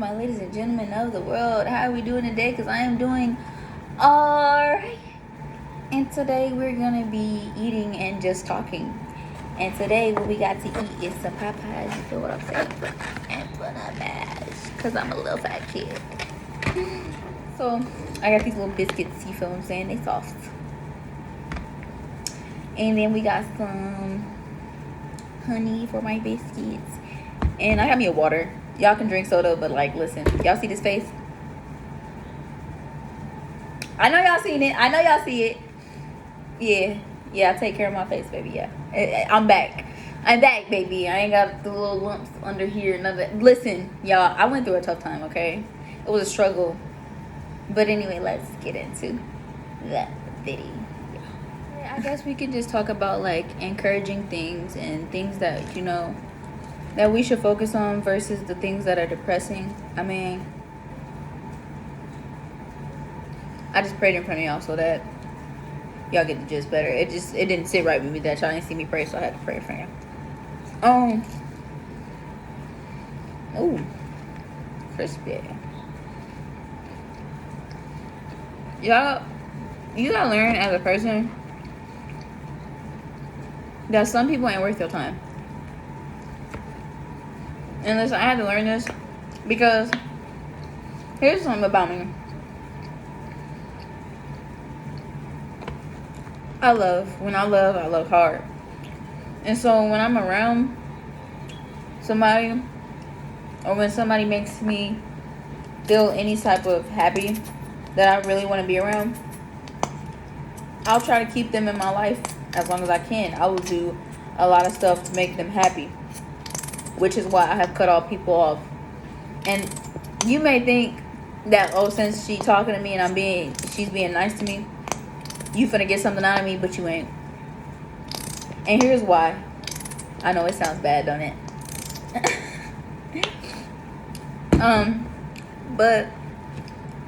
my ladies and gentlemen of the world. How are we doing today? Because I am doing alright. And today we're going to be eating and just talking. And today what we got to eat is some Popeyes. You feel what I'm saying? And Popeyes. Because I'm a little fat kid. So I got these little biscuits. You feel what I'm saying? They soft. And then we got some honey for my biscuits. And I got me a water. Y'all can drink soda, but like, listen. Y'all see this face? I know y'all seen it. I know y'all see it. Yeah, I take care of my face, baby. Yeah, I'm back. I'm back, baby. I ain't got the little lumps under here. Nothing. Listen, y'all, I went through a tough time, okay? It was a struggle. But anyway, let's get into that video. I guess we could just talk about like encouraging things and things that, you know, that we should focus on versus the things that are depressing. I mean, I just prayed in front of y'all so that y'all get the gist better. It didn't sit right with me that y'all didn't see me pray, so I had to pray in front of y'all. Ooh, crispy. Y'all, you gotta learn as a person that some people ain't worth your time. And listen, I had to learn this because here's something about me. When I love hard. And so when I'm around somebody, or when somebody makes me feel any type of happy that I really want to be around, I'll try to keep them in my life as long as I can. I will do a lot of stuff to make them happy, which is why I have cut all people off. And you may think that, oh, since she's talking to me and she's being nice to me, you finna get something out of me, but you ain't. And here's why. I know it sounds bad, don't it? But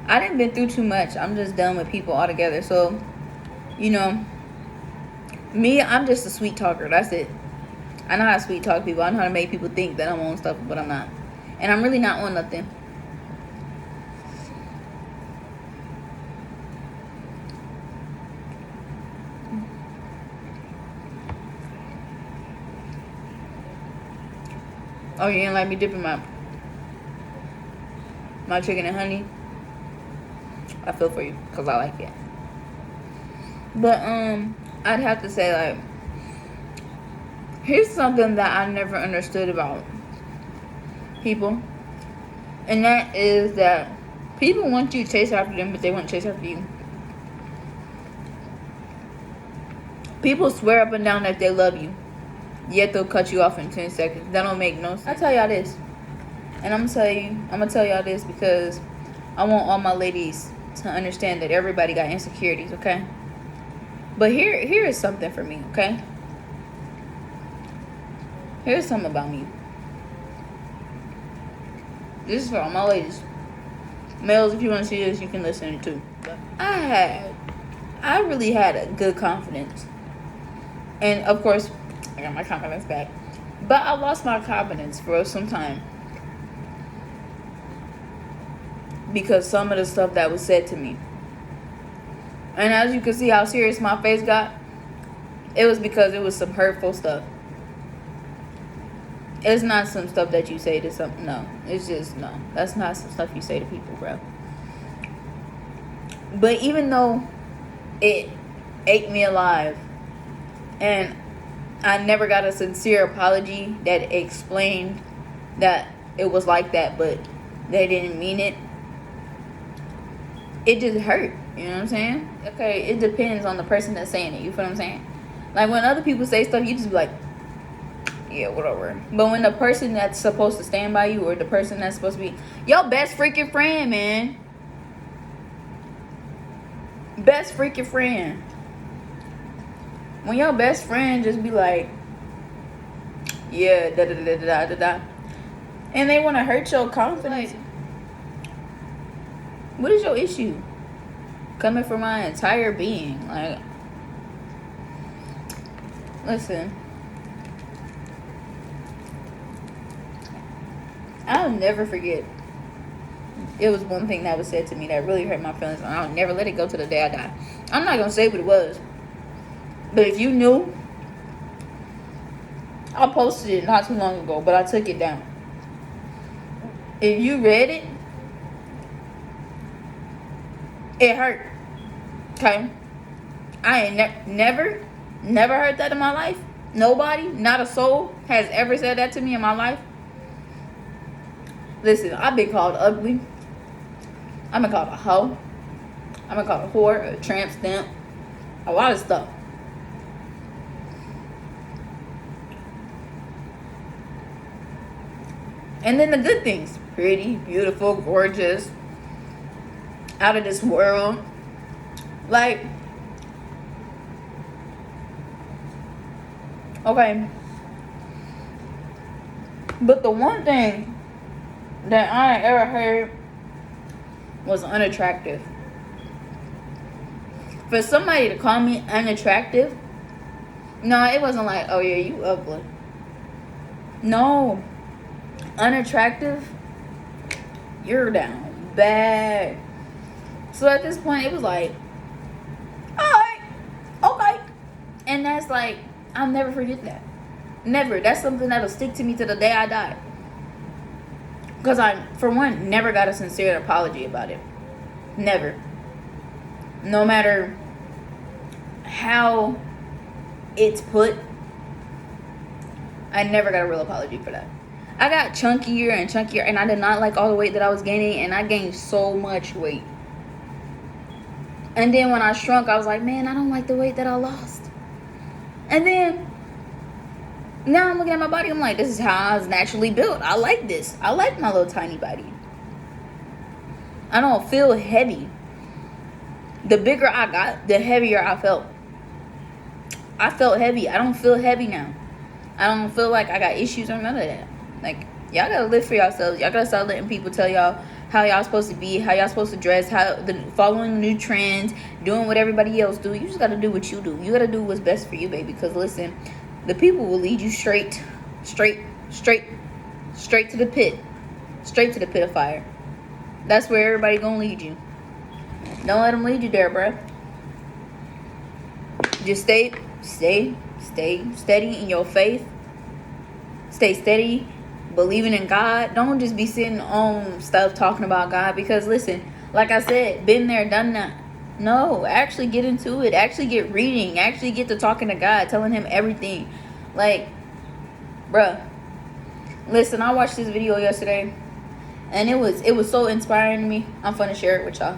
I done been through too much. I'm just done with people altogether. So, you know, me, I'm just a sweet talker. That's it. I know how to sweet talk people. I know how to make people think that I'm on stuff, but I'm not. And I'm really not on nothing. Oh, you didn't like me dipping my chicken in honey? I feel for you, because I like it. But, I'd have to say, like, here's something that I never understood about people. And that is that people want you to chase after them, but they won't chase after you. People swear up and down that they love you, yet they'll cut you off in 10 seconds. That don't make no sense. I tell y'all this, and I'm gonna tell y'all this because I want all my ladies to understand that everybody got insecurities, okay? But here is something for me, okay? Here's something about me. This is for all my ladies. Males, if you want to see this, you can listen to it too. But I really had a good confidence. And of course, I got my confidence back. But I lost my confidence for some time. Because some of the stuff that was said to me. And as you can see how serious my face got, it was because it was some hurtful stuff. It's not some stuff that you say to some. No, it's just, no. That's not some stuff you say to people, bro. But even though it ate me alive, and I never got a sincere apology that explained that it was like that, but they didn't mean it, it just hurt. You know what I'm saying? Okay, it depends on the person that's saying it. You feel what I'm saying? Like, when other people say stuff, you just be like, yeah, whatever. But when the person that's supposed to stand by you, or the person that's supposed to be your best freaking friend, man. Best freaking friend. When your best friend just be like, yeah, da da da da da da, and they want to hurt your confidence. What is your issue? Coming from my entire being. Like, listen. I'll never forget it was one thing that was said to me that really hurt my feelings, and I'll never let it go to the day I die. I'm not gonna say what it was, but if you knew, I posted it not too long ago, but I took it down. If you read it, it hurt. Okay, I ain't never heard that in my life. Nobody, not a soul, has ever said that to me in my life. Listen, I've been called ugly. I've been called a hoe. I've been called a whore, a tramp stamp, a lot of stuff. And then the good things: pretty, beautiful, gorgeous, out of this world. Like, okay. But the one thing that I ain't ever heard was unattractive. For somebody to call me unattractive, no, it wasn't like, oh yeah, you ugly. No. Unattractive, you're down bad. So at this point, it was like, alright, okay. And that's like, I'll never forget that. Never. That's something that'll stick to me to the day I die. Because I, for one, never got a sincere apology about it. Never. No matter how it's put, I never got a real apology for that. I got chunkier and chunkier, and I did not like all the weight that I was gaining, and I gained so much weight. And then when I shrunk, I was like, man, I don't like the weight that I lost. And then now I'm looking at my body, I'm like, this is how I was naturally built. I like this. I like my little tiny body. I don't feel heavy. The bigger I got, the heavier I felt. I felt heavy. I don't feel heavy now. I don't feel like I got issues or none of that. Like, y'all gotta live for yourselves. Y'all gotta start letting people tell y'all how y'all supposed to be, how y'all supposed to dress, following the new trends, doing what everybody else do. You just gotta do what you do. You gotta do what's best for you, baby. Because listen, the people will lead you straight to the pit. Straight to the pit of fire. That's where everybody gonna lead you. Don't let them lead you there, bruh. Just stay steady in your faith. Stay steady, believing in God. Don't just be sitting on stuff talking about God. Because listen, like I said, been there, done that. No, actually get into it. Actually get reading. Actually get to talking to God, telling him everything. Like, bruh, listen, I watched this video yesterday, and it was so inspiring to me. I'm finna share it with y'all.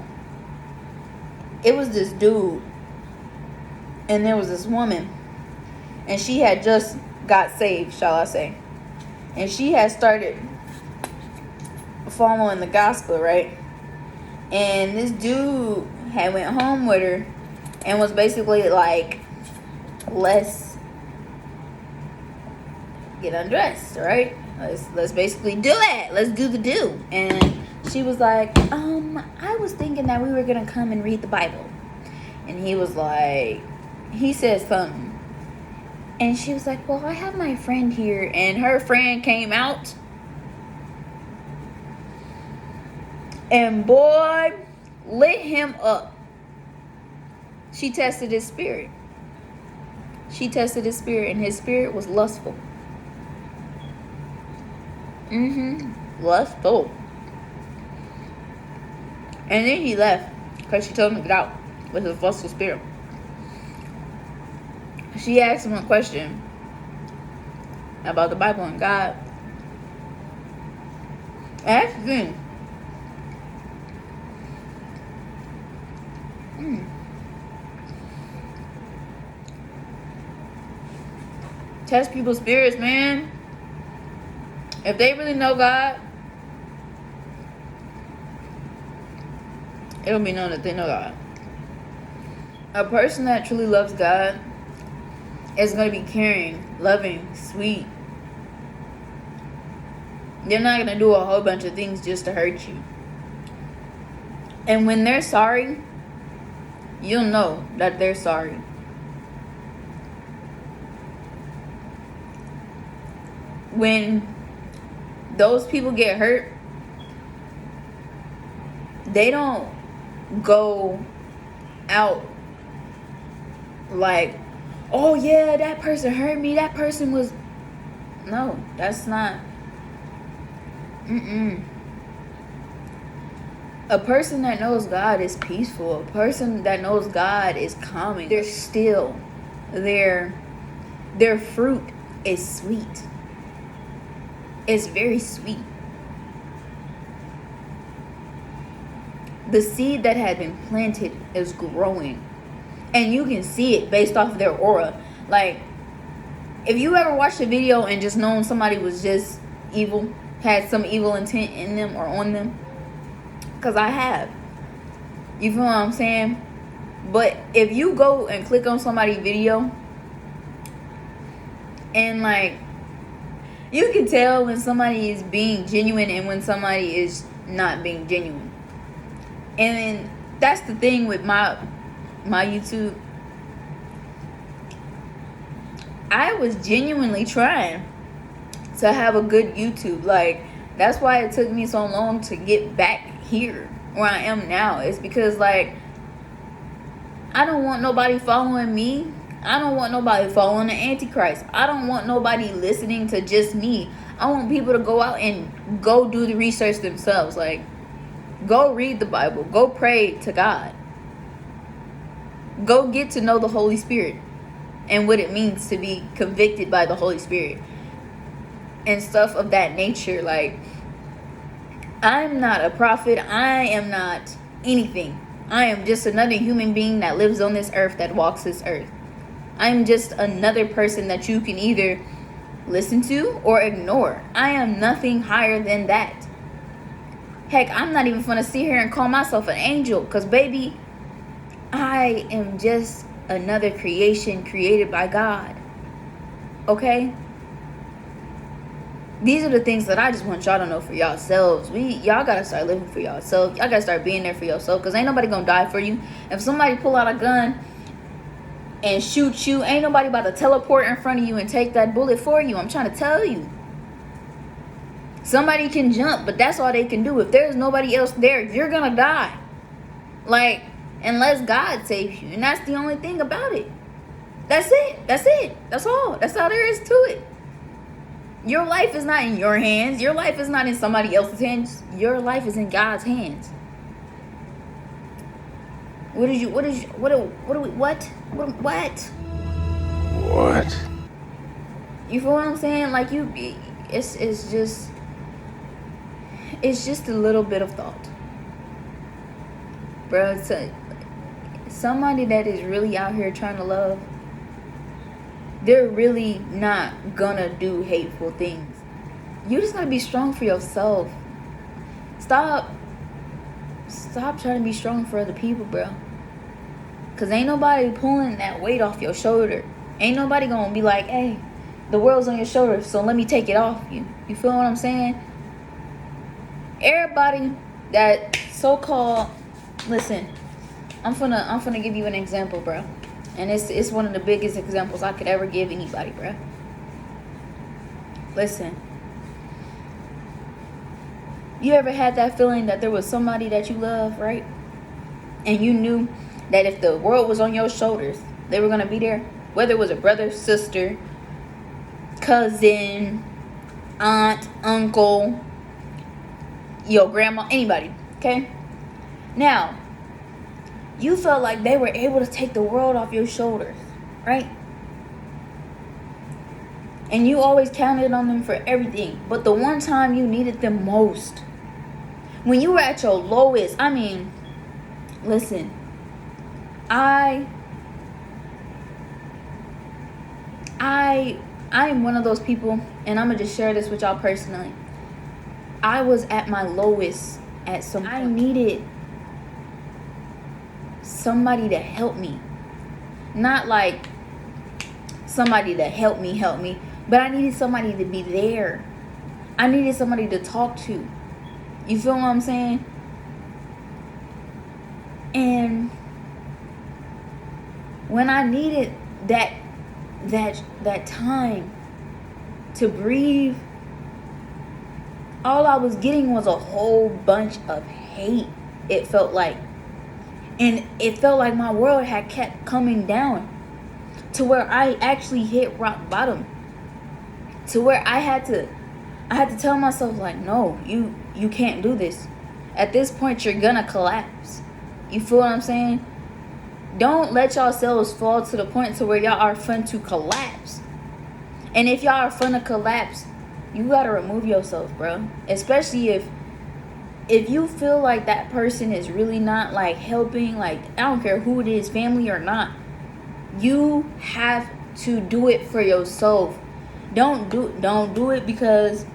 It was this dude, and there was this woman, and she had just got saved, shall I say. And she had started following the gospel, right? And this dude had went home with her and was basically like, let's get undressed, right? Let's basically do it. Let's do the do. And she was like, I was thinking that we were gonna come and read the Bible. And he was like, he said something. And she was like, well, I have my friend here. And her friend came out. And boy, lit him up. She tested his spirit. And his spirit was lustful. Lustful. And then he left because she told him to get out with his lustful spirit. She asked him a question about the Bible and God. Ask him. Test people's spirits, man. If they really know God, it'll be known that they know God. A person that truly loves God is going to be caring, loving, sweet. They're not going to do a whole bunch of things just to hurt you. And when they're sorry, you'll know that they're sorry. When those people get hurt, they don't go out like, oh yeah, that person hurt me, that person was, no, that's not. A person that knows God is peaceful. A person that knows God is calming. They're still, their fruit is sweet. It's very sweet. The seed that had been planted is growing, and you can see it based off their aura. Like, if you ever watched a video and just known somebody was just evil, had some evil intent in them or on them, because I have, you feel what I'm saying? But if you go and click on somebody's video, and like, you can tell when somebody is being genuine and when somebody is not being genuine. And that's the thing with my YouTube. I was genuinely trying to have a good YouTube. Like, that's why it took me so long to get back here where I am now. It's because, like, I don't want nobody following me. I don't want nobody following the Antichrist. I don't want nobody listening to just me. I want people to go out and go do the research themselves. Like, go read the Bible. Go pray to God. Go get to know the Holy Spirit and what it means to be convicted by the Holy Spirit and stuff of that nature. Like, I'm not a prophet. I am not anything. I am just another human being that lives on this earth, that walks this earth. I'm just another person that you can either listen to or ignore. I am nothing higher than that. Heck, I'm not even gonna sit here and call myself an angel, because baby, I am just another creation created by God. Okay? These are the things that I just want y'all to know for yourselves. Y'all gotta start living for yourself. Y'all gotta start being there for yourself, because ain't nobody gonna die for you. If somebody pull out a gun and shoot you, ain't nobody about to teleport in front of you and take that bullet for you. I'm trying to tell you. Somebody can jump, but that's all they can do. If there's nobody else there, you're gonna die. Like, unless God saves you. And that's the only thing about it. That's it. That's it. That's all. That's all there is to it. Your life is not in your hands. Your life is not in somebody else's hands. Your life is in God's hands. What? You feel what I'm saying? Like, it's just a little bit of thought. Bro, it's somebody that is really out here trying to love, they're really not gonna do hateful things. You just gotta be strong for yourself. Stop trying to be strong for other people, bro. Cause ain't nobody pulling that weight off your shoulder. Ain't nobody gonna be like, hey, the world's on your shoulders, so let me take it off you. You feel what I'm saying? Everybody that so-called, listen, I'm gonna give you an example, bro. And it's one of the biggest examples I could ever give anybody, bro. Listen. You ever had that feeling that there was somebody that you love, right? And you knew that if the world was on your shoulders, they were gonna be there? Whether it was a brother, sister, cousin, aunt, uncle, your grandma, anybody, okay? Now, you felt like they were able to take the world off your shoulders, right? And you always counted on them for everything. But the one time you needed them most, when you were at your lowest, I mean, listen, I'm one of those people, and I'm gonna just share this with y'all personally. I was at my lowest at some point. I needed somebody to help me. Not like somebody to help me, but I needed somebody to be there. I needed somebody to talk to. You feel what I'm saying? And when I needed that time to breathe, all I was getting was a whole bunch of hate. it felt like. And it felt like my world had kept coming down to where I actually hit rock bottom. To where I had to tell myself, like, no, you can't do this. At this point, you're gonna collapse. You feel what I'm saying? Don't let yourselves fall to the point to where y'all are fun to collapse. And if y'all are fun to collapse, you gotta remove yourself, bro. Especially if you feel like that person is really not like helping, like, I don't care who it is, family or not, you have to do it for yourself. Don't do it because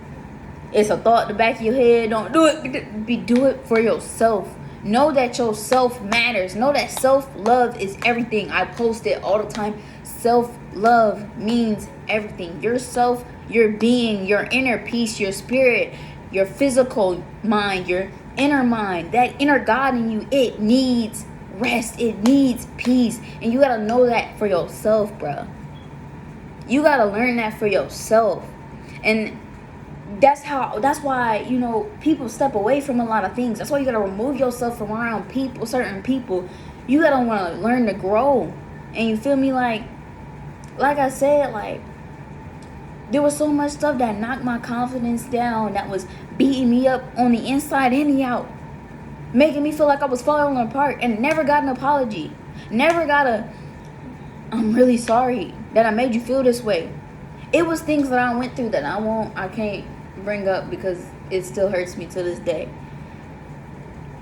it's a thought in the back of your head. Don't do it. Do it for yourself. Know that yourself matters. Know that self-love is everything. I post it all the time. Self-love means everything. Yourself, your being, your inner peace, your spirit, your physical mind, your inner mind, that inner God in you, it needs rest. It needs peace. And you gotta know that for yourself, bro. You gotta learn that for yourself. And that's why, you know, people step away from a lot of things. That's why you gotta remove yourself from around people, certain people. You gotta wanna learn to grow. And you feel me? Like I said, like, there was so much stuff that knocked my confidence down, that was beating me up on the inside and the out, making me feel like I was falling apart, and never got an apology. Never got I'm really sorry that I made you feel this way. It was things that I went through that I can't bring up because it still hurts me to this day.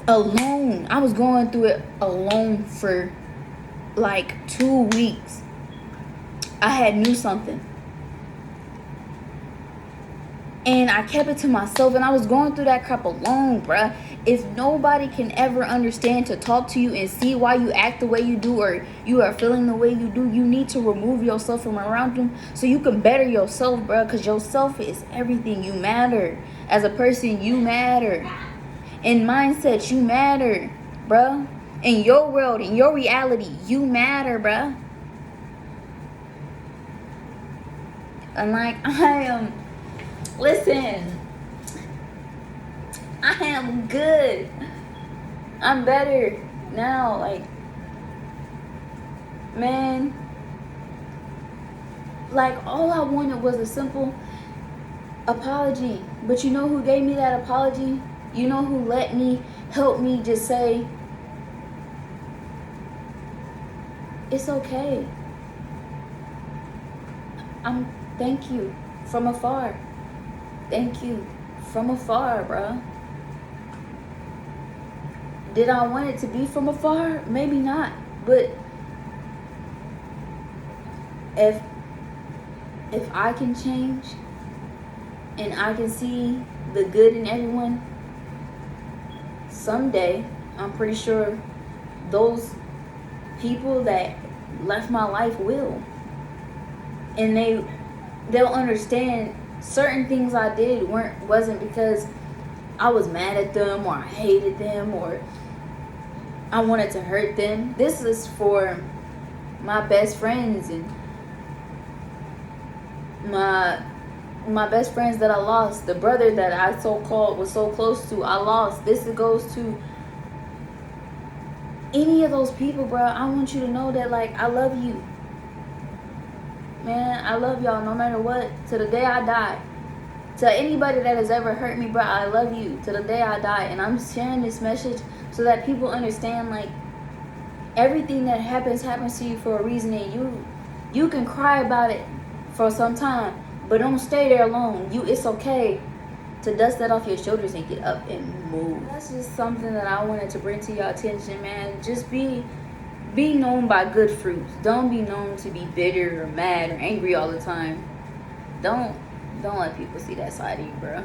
Alone. I was going through it alone for like 2 weeks. I had knew something. And I kept it to myself, and I was going through that crap alone, bruh. If nobody can ever understand to talk to you and see why you act the way you do, or you are feeling the way you do, you need to remove yourself from around them so you can better yourself, bruh. Because yourself is everything. You matter. As a person, you matter. In mindset, you matter, bruh. In your world, in your reality, you matter, bruh. And like, listen, I am good. I'm better now. Like, man, like, all I wanted was a simple apology. But you know who gave me that apology? You know who helped me just say, it's okay. Thank you from afar. Thank you from afar, bruh. Did I want it to be from afar? Maybe not. But if I can change and I can see the good in everyone, someday I'm pretty sure those people that left my life will. And they'll understand certain things I did wasn't because I was mad at them or I hated them or I wanted to hurt them. This is for my best friends and my best friends that I lost. The brother that I was so close to, I lost. This goes to any of those people, bro. I want you to know that, like, I love you. Man, I love y'all no matter what. To the day I die. To anybody that has ever hurt me, bro, I love you. To the day I die. And I'm sharing this message so that people understand, like, everything that happens to you for a reason. And you can cry about it for some time, but don't stay there alone. It's okay to dust that off your shoulders and get up and move. That's just something that I wanted to bring to your attention, man. Just be known by good fruits. Don't be known to be bitter or mad or angry all the time. Don't let people see that side of you, bro.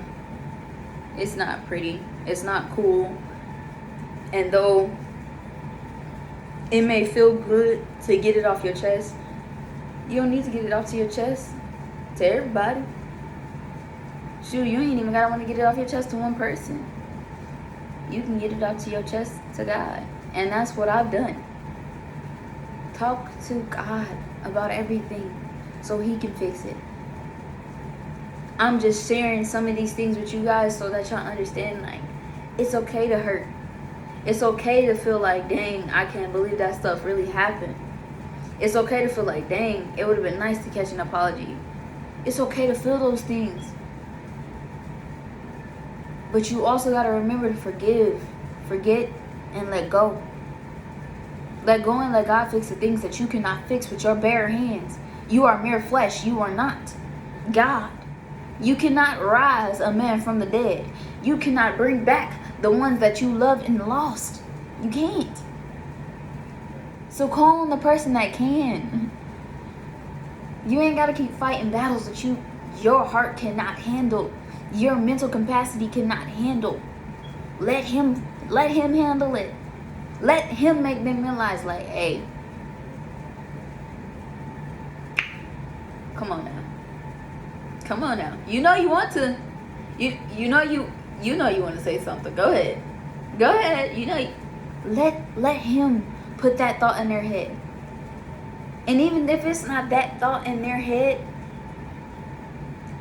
It's not pretty. It's not cool. And though it may feel good to get it off your chest, you don't need to get it off to your chest to everybody. Shoot, you ain't even gotta want to get it off your chest to one person. You can get it off to your chest to God. And that's what I've done. Talk to God about everything so He can fix it. I'm just sharing some of these things with you guys so that y'all understand, like, it's okay to hurt. It's okay to feel like, dang, I can't believe that stuff really happened. It's okay to feel like, dang, it would have been nice to catch an apology. It's okay to feel those things. But you also got to remember to forgive, forget, and let go. Let go and let God fix the things that you cannot fix with your bare hands. You are mere flesh. You are not God. You cannot rise a man from the dead. You cannot bring back the ones that you loved and lost. You can't. So call on the person that can. You ain't got to keep fighting battles that your heart cannot handle. Your mental capacity cannot handle. Let him handle it. Let him make them realize, like, hey, come on now. Come on now. You know you want to. You know you want to say something. Go ahead. Go ahead. You know, let him put that thought in their head. And even if it's not that thought in their head,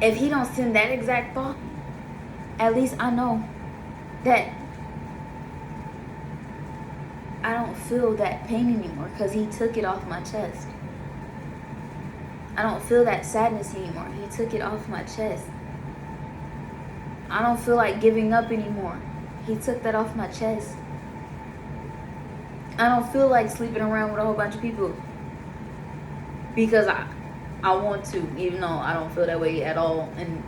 if he don't send that exact thought, at least I know that I don't feel that pain anymore because he took it off my chest. I don't feel that sadness anymore. He took it off my chest. I don't feel like giving up anymore. He took that off my chest. I don't feel like sleeping around with a whole bunch of people because I want to, even though I don't feel that way at all, and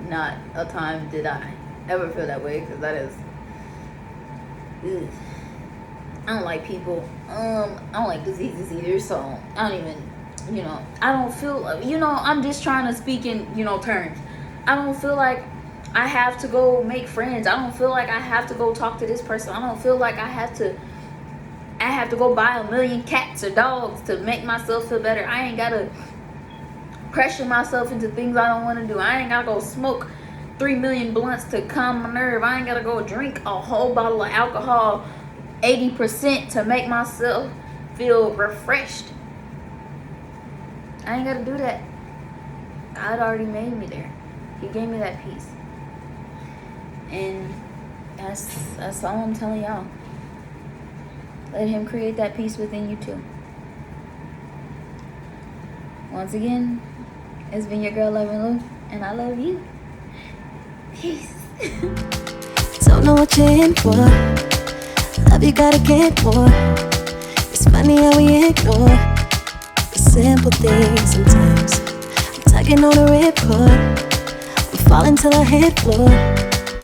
not a time did I ever feel that way, because that is, ugh. I don't like people. I don't like diseases either, so I don't even, I don't feel, I'm just trying to speak in, terms. I don't feel like I have to go make friends. I don't feel like I have to go talk to this person. I don't feel like I have to go buy 1 million cats or dogs to make myself feel better. I ain't gotta pressure myself into things I don't want to do. I ain't gotta go smoke 3 million blunts to calm my nerve. I ain't gotta go drink a whole bottle of alcohol 80% to make myself feel refreshed. I ain't gotta do that. God already made me there. He gave me that peace. And that's all I'm telling y'all. Let him create that peace within you too. Once again, it's been your girl Loving Lou, and I love you. Peace. Don't know what you're in for. Love you gotta get more. It's funny how we ignore the simple things sometimes. I'm tugging on a ripcord. I'm falling till I hit floor.